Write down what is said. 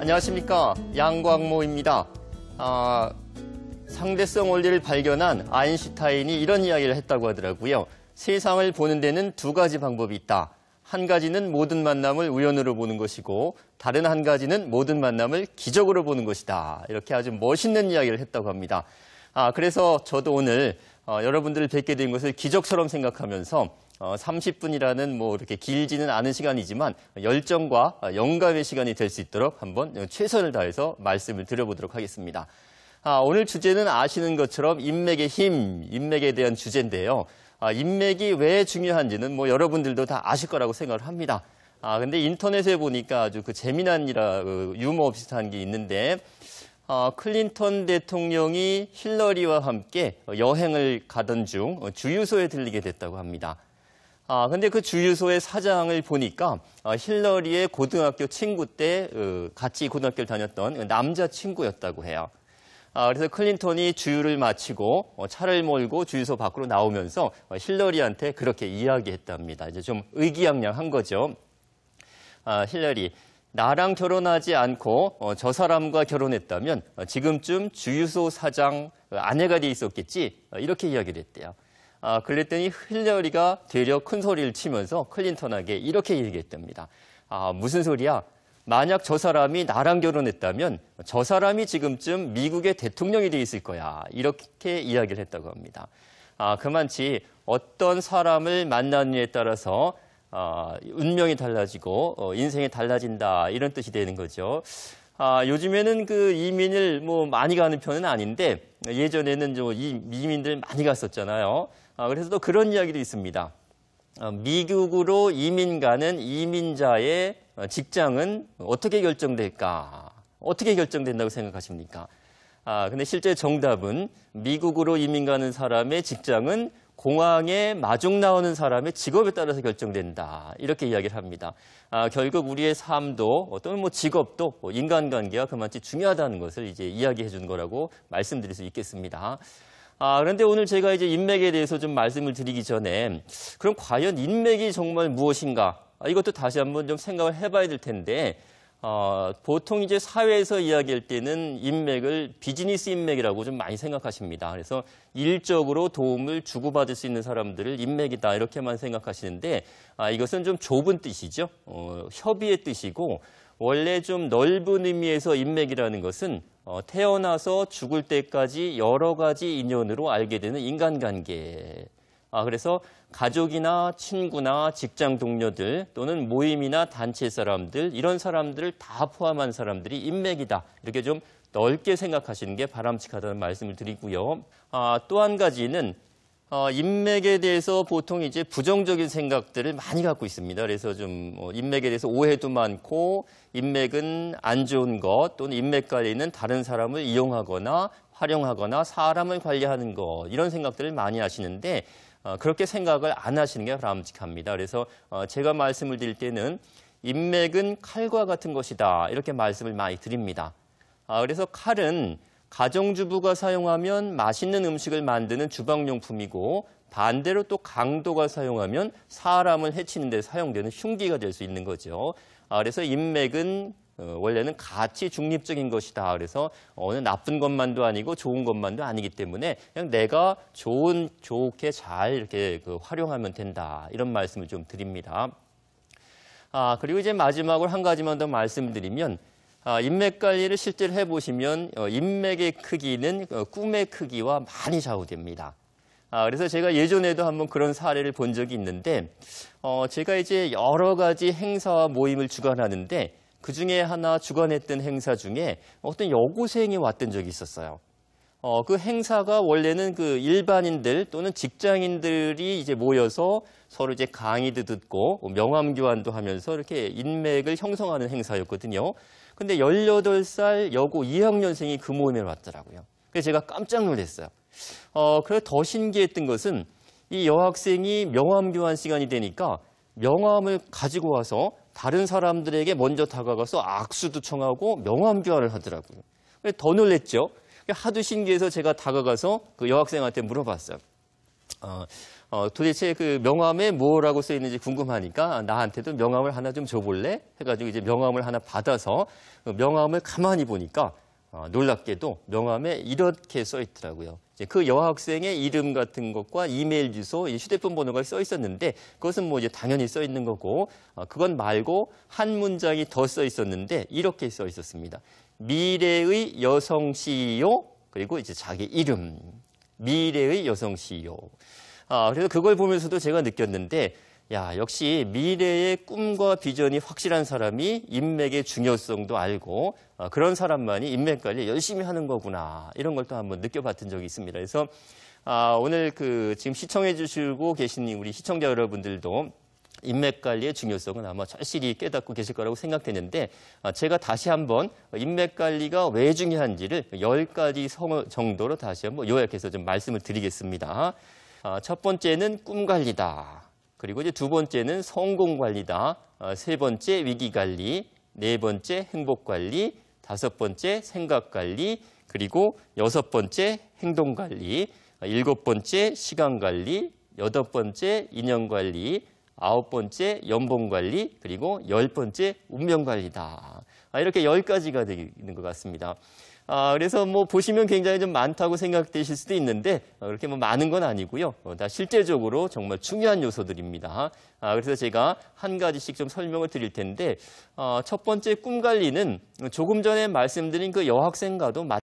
안녕하십니까. 양광모입니다. 상대성 원리를 발견한 아인슈타인이 이런 이야기를 했다고 하더라고요. 세상을 보는 데는 두 가지 방법이 있다. 한 가지는 모든 만남을 우연으로 보는 것이고 다른 한 가지는 모든 만남을 기적으로 보는 것이다. 이렇게 아주 멋있는 이야기를 했다고 합니다. 그래서 저도 오늘 여러분들을 뵙게 된 것을 기적처럼 생각하면서 30분이라는 뭐 이렇게 길지는 않은 시간이지만 열정과 영감의 시간이 될 수 있도록 한번 최선을 다해서 말씀을 드려보도록 하겠습니다. 오늘 주제는 아시는 것처럼 인맥의 힘, 인맥에 대한 주제인데요. 인맥이 왜 중요한지는 뭐 여러분들도 다 아실 거라고 생각을 합니다. 근데 인터넷에 보니까 아주 재미난 유머 비슷한 게 있는데 클린턴 대통령이 힐러리와 함께 여행을 가던 중 주유소에 들리게 됐다고 합니다. 근데 그 주유소의 사장을 보니까 힐러리의 고등학교 친구 때 같이 고등학교를 다녔던 남자친구였다고 해요. 그래서 클린턴이 주유를 마치고 차를 몰고 주유소 밖으로 나오면서 힐러리한테 그렇게 이야기했답니다. 이제 좀 의기양양한 거죠. 힐러리, 나랑 결혼하지 않고 저 사람과 결혼했다면 지금쯤 주유소 사장 아내가 돼 있었겠지? 이렇게 이야기를 했대요. 그랬더니 힐러리가 되려 큰 소리를 치면서 클린턴에게 이렇게 얘기했답니다. 무슨 소리야? 만약 저 사람이 나랑 결혼했다면 저 사람이 지금쯤 미국의 대통령이 돼 있을 거야. 이렇게 이야기를 했다고 합니다. 그만치 어떤 사람을 만나느냐에 따라서 운명이 달라지고 인생이 달라진다 이런 뜻이 되는 거죠. 요즘에는 그 이민을 뭐 많이 가는 편은 아닌데 예전에는 이 이민들 많이 갔었잖아요. 그래서 또 그런 이야기도 있습니다. 미국으로 이민 가는 이민자의 직장은 어떻게 결정될까? 어떻게 결정된다고 생각하십니까? 근데 실제 정답은 미국으로 이민 가는 사람의 직장은 공항에 마중 나오는 사람의 직업에 따라서 결정된다. 이렇게 이야기를 합니다. 결국 우리의 삶도 또는 뭐 직업도 인간관계가 그만큼 중요하다는 것을 이제 이야기해 주는 거라고 말씀드릴 수 있겠습니다. 그런데 오늘 제가 이제 인맥에 대해서 좀 말씀을 드리기 전에 그럼 과연 인맥이 정말 무엇인가? 이것도 다시 한번 좀 생각을 해봐야 될 텐데 보통 이제 사회에서 이야기할 때는 인맥을 비즈니스 인맥이라고 좀 많이 생각하십니다. 그래서 일적으로 도움을 주고받을 수 있는 사람들을 인맥이다 이렇게만 생각하시는데 이것은 좀 좁은 뜻이죠. 협의의 뜻이고 원래 좀 넓은 의미에서 인맥이라는 것은 태어나서 죽을 때까지 여러 가지 인연으로 알게 되는 인간관계. 그래서 가족이나 친구나 직장 동료들 또는 모임이나 단체 사람들 이런 사람들을 다 포함한 사람들이 인맥이다. 이렇게 좀 넓게 생각하시는 게 바람직하다는 말씀을 드리고요. 또 한 가지는 인맥에 대해서 보통 이제 부정적인 생각들을 많이 갖고 있습니다. 그래서 좀 인맥에 대해서 오해도 많고 인맥은 안 좋은 것 또는 인맥 관리는 다른 사람을 이용하거나 활용하거나 사람을 관리하는 것 이런 생각들을 많이 하시는데 그렇게 생각을 안 하시는 게 바람직합니다. 그래서 제가 말씀을 드릴 때는 인맥은 칼과 같은 것이다 이렇게 말씀을 많이 드립니다. 그래서 칼은 가정주부가 사용하면 맛있는 음식을 만드는 주방용품이고 반대로 또 강도가 사용하면 사람을 해치는 데 사용되는 흉기가 될 수 있는 거죠. 그래서 인맥은 원래는 가치 중립적인 것이다. 그래서 어느 나쁜 것만도 아니고 좋은 것만도 아니기 때문에 그냥 내가 좋게 잘 이렇게 활용하면 된다. 이런 말씀을 좀 드립니다. 그리고 이제 마지막으로 한 가지만 더 말씀드리면 인맥 관리를 실제로 해보시면 인맥의 크기는 꿈의 크기와 많이 좌우됩니다. 그래서 제가 예전에도 한번 그런 사례를 본 적이 있는데 제가 이제 여러 가지 행사와 모임을 주관하는데 그중에 하나 주관했던 행사 중에 어떤 여고생이 왔던 적이 있었어요. 그 행사가 원래는 그 일반인들 또는 직장인들이 이제 모여서 서로 이제 강의도 듣고 명함 교환도 하면서 이렇게 인맥을 형성하는 행사였거든요. 근데 18살 여고 2학년생이 그 모임에 왔더라고요. 그래서 제가 깜짝 놀랐어요. 그래서 더 신기했던 것은 이 여학생이 명함 교환 시간이 되니까 명함을 가지고 와서 다른 사람들에게 먼저 다가가서 악수도 청하고 명함 교환을 하더라고요. 그래서 더 놀랬죠. 하도 신기해서 제가 다가가서 그 여학생한테 물어봤어요. 도대체 그 명함에 뭐라고 써 있는지 궁금하니까 나한테도 명함을 하나 좀 줘볼래? 해가지고 이제 명함을 하나 받아서 명함을 가만히 보니까 놀랍게도 명함에 이렇게 써 있더라고요. 이제 그 여학생의 이름 같은 것과 이메일 주소, 휴대폰 번호가 써 있었는데 그것은 뭐 이제 당연히 써 있는 거고 그건 말고 한 문장이 더 써 있었는데 이렇게 써 있었습니다. 미래의 여성 CEO 그리고 이제 자기 이름. 미래의 여성 CEO. 그래서 그걸 보면서도 제가 느꼈는데 야, 역시 미래의 꿈과 비전이 확실한 사람이 인맥의 중요성도 알고 그런 사람만이 인맥 관리 열심히 하는 거구나. 이런 걸 또 한번 느껴봤던 적이 있습니다. 그래서 오늘 지금 시청해 주시고 계신 우리 시청자 여러분들도 인맥 관리의 중요성은 아마 절실히 깨닫고 계실 거라고 생각되는데 제가 다시 한번 인맥 관리가 왜 중요한지를 10가지 정도로 다시 한번 요약해서 좀 말씀을 드리겠습니다. 첫 번째는 꿈 관리다. 그리고 이제 두 번째는 성공 관리다. 세 번째 위기 관리, 네 번째 행복 관리, 다섯 번째 생각 관리, 그리고 여섯 번째 행동 관리, 일곱 번째 시간 관리, 여덟 번째 인연 관리, 아홉 번째 연봉 관리, 그리고 열 번째 운명 관리다. 이렇게 10가지가 되는 것 같습니다. 그래서 뭐 보시면 굉장히 좀 많다고 생각되실 수도 있는데 그렇게 뭐 많은 건 아니고요. 다 실제적으로 정말 중요한 요소들입니다. 그래서 제가 한 가지씩 좀 설명을 드릴 텐데 첫 번째 꿈 관리는 조금 전에 말씀드린 그 여학생과도